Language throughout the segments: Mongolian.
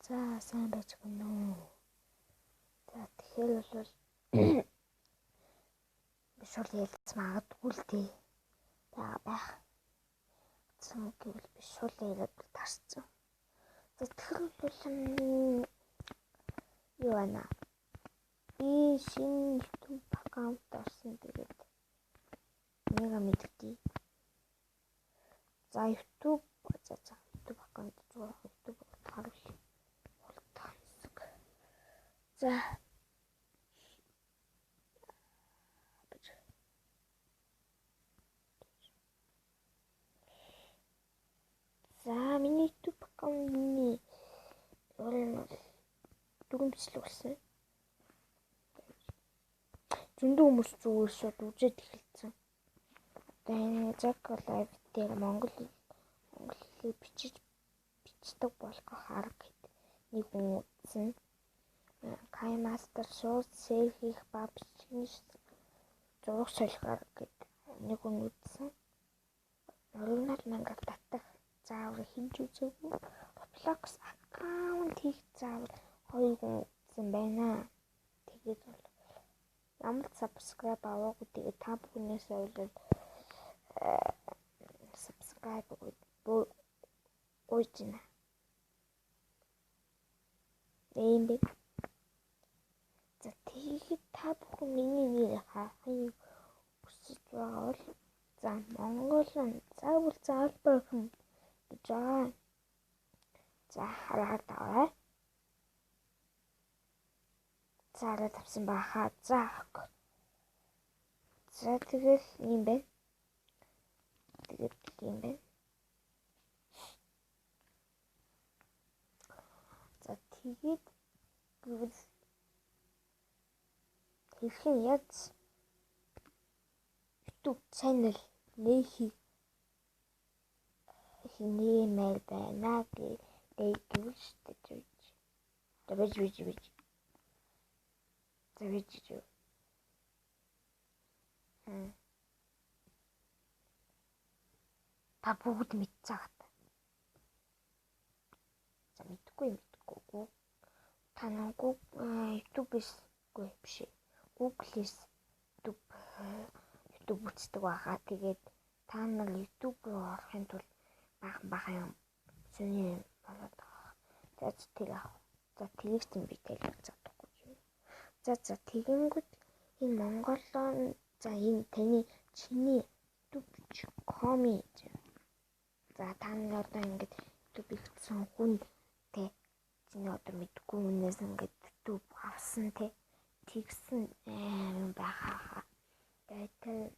За сайн байцгаана уу. За тэгэхээр бол биш бол ялц магадгүй л тий. Байх. Цэм гэвэл биш бол яриад тарцсан. За тэгэхээр бол юу байна? Би шинэ YouTube аккаунт орсон тэгээд нэгэ мэдтий. За YouTube аккаунт зураг YouTube харуул. За миний YouTube аккаунтны дөрөв бичлэг болсон. Зөндөө хүмүүс зүгээр шууд үзээд эхэлсэн. Одоо энэ Jack Live дээр Монгол хэлээр бичдэг болгох арга гэдэг нэг хүн үзсэн. Kai Master шууд сев хийх ба бичгийн зураг солихоор гэдэг нэг хүн үзсэн. Оригинал мангаг татах заавар хийж үзээгүй. Roblox аккаунт хийх заавар хоёр хүн үзсэн байна. Тэгээд бол ямар subscribe аваагүй тэгээд та бүхнээс ойлоод subscribe гойжина. Энд за тэгээд та бүхэн миний нэр хаахыг хүсэж байгаа бол за Монголын заавал заалбархан гэж байгаа. За хараад аваа. Цаараа тавьсан баха. За тэгэл юм бэ. За тэгээд хэрхэн яаж YouTube channel нээхийг нэмэр байна гэвэл шүү дээ. Та бүгд мэдчихэв. За мэдгүй. Та нэг YouTube-ээс биш. Google-ээс YouTube үздэг байгаа. Тэгээд та нар YouTube руу орохын тулд бахан юм зөвний болоод байгаа. За тэрийг чинь би тайлбар чадахгүй юм. За тэгэнгүүт энэ Монголын за энэ чиний YouTube.com. За та нар одоо ингэж YouTube хийсэн хүн те чиний одоо мэдгүй хүнээс ингэж YouTube авсан те тэгсэн байхаа. Тэгээд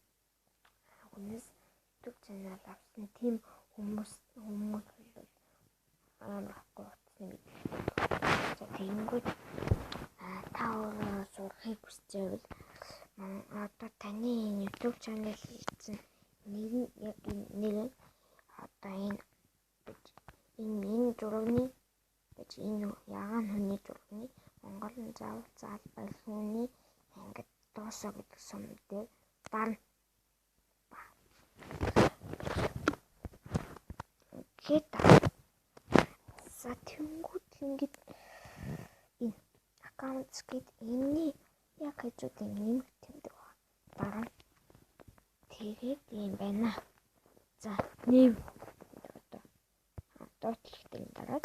хүнээс YouTube channel авсан тийм хүмүүс бол амархгүй утасны мэд. За тэгэнгүүт та өөрөө сурахыг хүсчихвэл одоо таны YouTube channel хийсэн нэр одоо энэ зурагны энэ ягаан хүний зурагны Монголын заалбар хүний ингээд дуусаа гэдэг сум дээр дарна. За тэнгууд ингэж энэ аккаунт гээд энэний яг хажууд нэмэх тэмдэг байна. Тэгээд юм байна. За нэм одоо хэлэхдээ дараа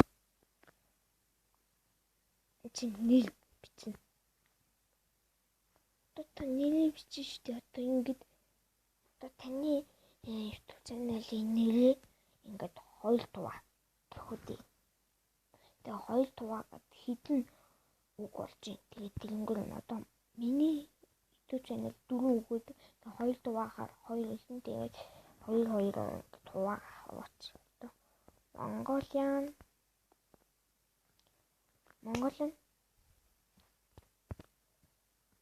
чи нэр бичнэ. Одоо нэрээ бичнэ шүү дээ. Одоо ингэж одоо таны YouTube channel-ийн нэрээ ингээд хоёр туваа гэхүүдээ. Тэгээ хоёр туваагаад хідэн үг болж байна. Тэгээд тэгэнгүүт одоо миний YouTube channel 4 үгүүд хоёр туваахаар хоёр хэлэн тэгээд хоёр туваа аваач. Одоо Монголын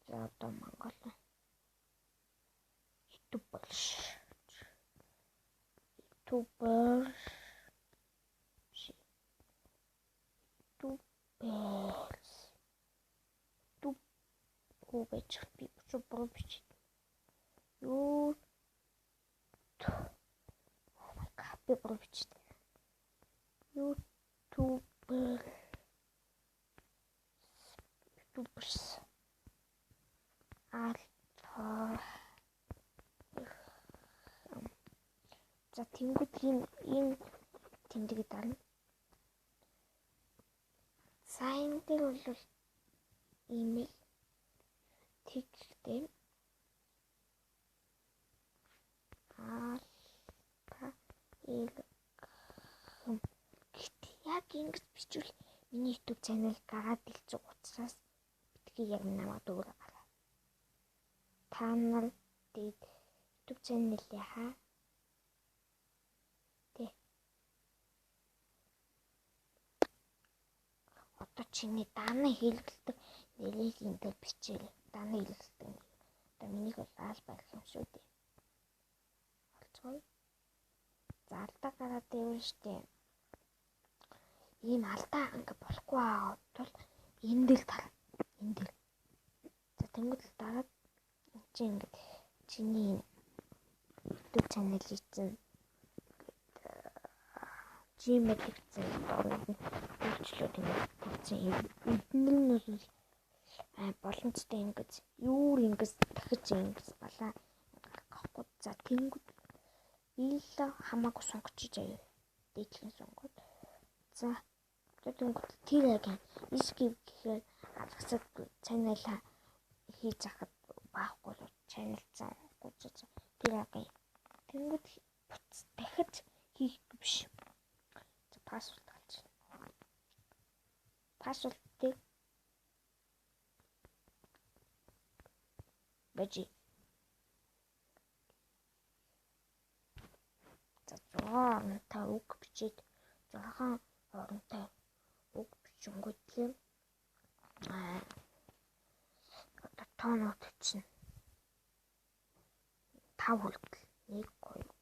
за одоо Монголын YouTuber байж би YouTube бич. YouTube YouTuber Тэнгүүд ийм тэмдгийг дарна. Сайн дээр бол имэйл тэгтэй яг ингэж бичвэл миний YouTube channel гараад илжих учраас битгий яг намайг дүүрээ гараа. Та нар YouTube channel-ийнхаа одоо чиний дааны хэлбэлдэг нэрийг энэ дээр бичээл. Дааны хэлбэлдэг. Одоо минийх бол альбар юм шүү дээ. Болцгоо. За алдаа гараад ирвэн штэ. Ийм алдаа ингээ болохгүй байгаа бол энэ дээр тар. Энэ дээр. За тэнгуүл дараад чи ингээ чиний YouTube channel-ийг чинь Gmail гэсэн үйлчлүүд ингэсэн эднэр нь бол боломжтой ингэж юу ингэж дахиж ингэж балаа гахгүй. За тэнгууд ил хамаагүй сонгочих аяа. Дээдлийн сонгоод. За тэнгууд тэр яг скип гэхээр алгасад channel хийж ахад баахгүй channel заахгүй тэр яг тэнгууд дахиж хийх биш. Пассворд алж. Пассвордыг бэжи. За та үг бичээд 6 оронтой үг бичингүүд тийм одоо тоонууд чинь 5 хүртэл 1 2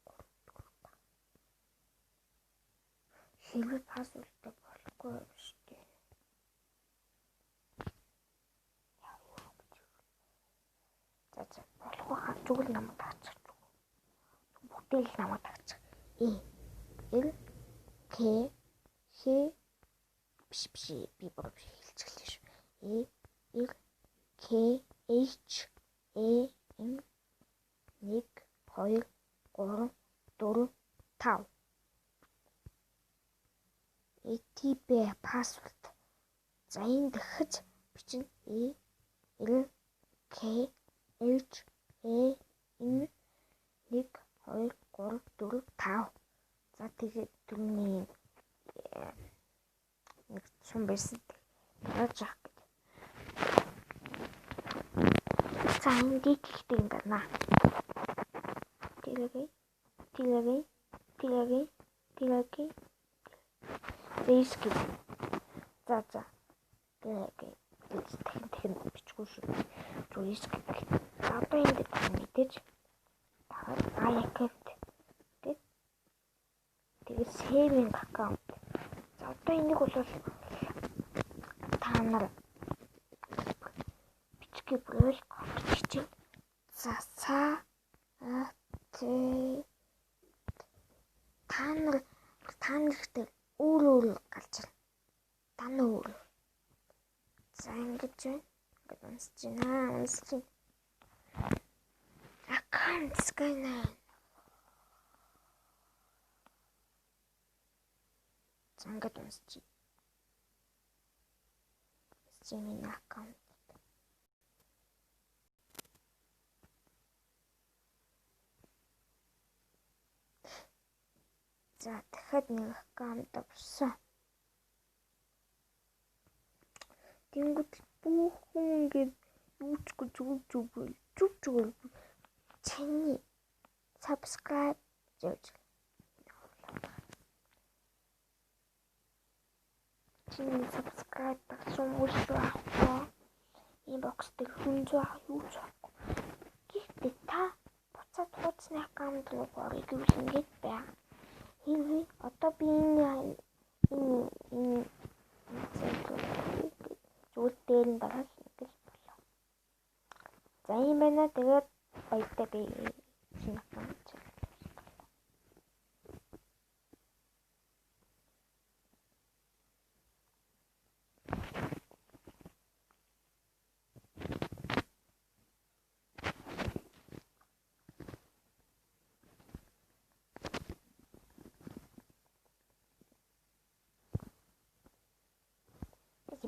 хэрвээ пассвордтай болохгүй шүү дээ. За болохгүй хаа зүгэл намайг таачих. Бүгдээ л намайг таачих. Л К Х биш би бүр хэлчихлээ шүү. Л К H М 1 2 3 4 5 ATP password. За энэ дахиж бичнэ. L K H N 1 2 3 4 5. За тэгээд түрүүний нэг сум байсан. Гараж ах гэдэг. За энэ дийгтэй юм байна. Тилэгээ. Скип. За. Тэгэн бичгүй шүү. Зүгээр скип. Одоо ингэ мэдээж дахиад аккаунт. Тэгээд saving аккаунт. За одоо энийг бол та нар бичгээ бүрэл бичиж. За та нартай өөр гарч ирнэ. Таны өөр. За ингэж байна. Ингээд унсч байна. Аккаунт сканер. За ингээд унсч. Миний аккаунт. За дахиад нэг аккаунт авсан. Тэнгүүд бүх хүн ингээд юучгүй зүгэл чиний subscribe гэж чиний subscribe гэсэн үгтэй авахгүй. Энэ бокс дээр хүн зөө юу ч авахгүй. Гэхдээ та буцаад хуудасны аккаунт руу орё гэвэл ингэж байна. Хэвээ одоо би энэ зүгээр дээр нь дараад ингэж болоо. За юм байна. Тэгээд баяртай би шинэ аккаунт.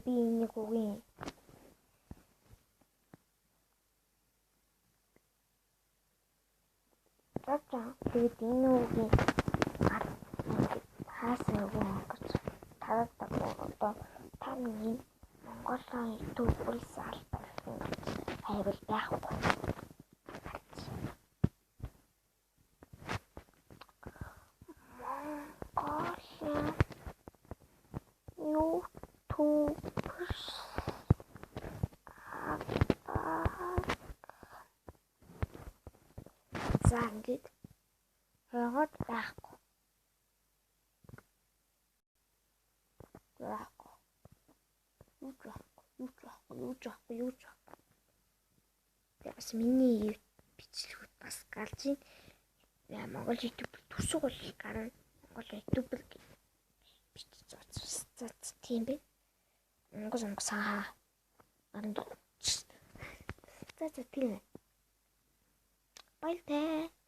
би энийг үгийн. Тэгээд энэ үгийн хаасан үгүй гэж тараадаг одоо та миний Монголын YouTube-ээс албасан хайвал байхгүй. Монголын YouTube-ээс за ингээд хойгод байхгүй. Юу жаахгүй. Бас миний бичлэгүүд бас гарч ийн. Монгол YouTube төсөг бол гарна. Монгол YouTube бичиж цац тийм бэ. Монгол саа гарна. За тийм. Баяртай.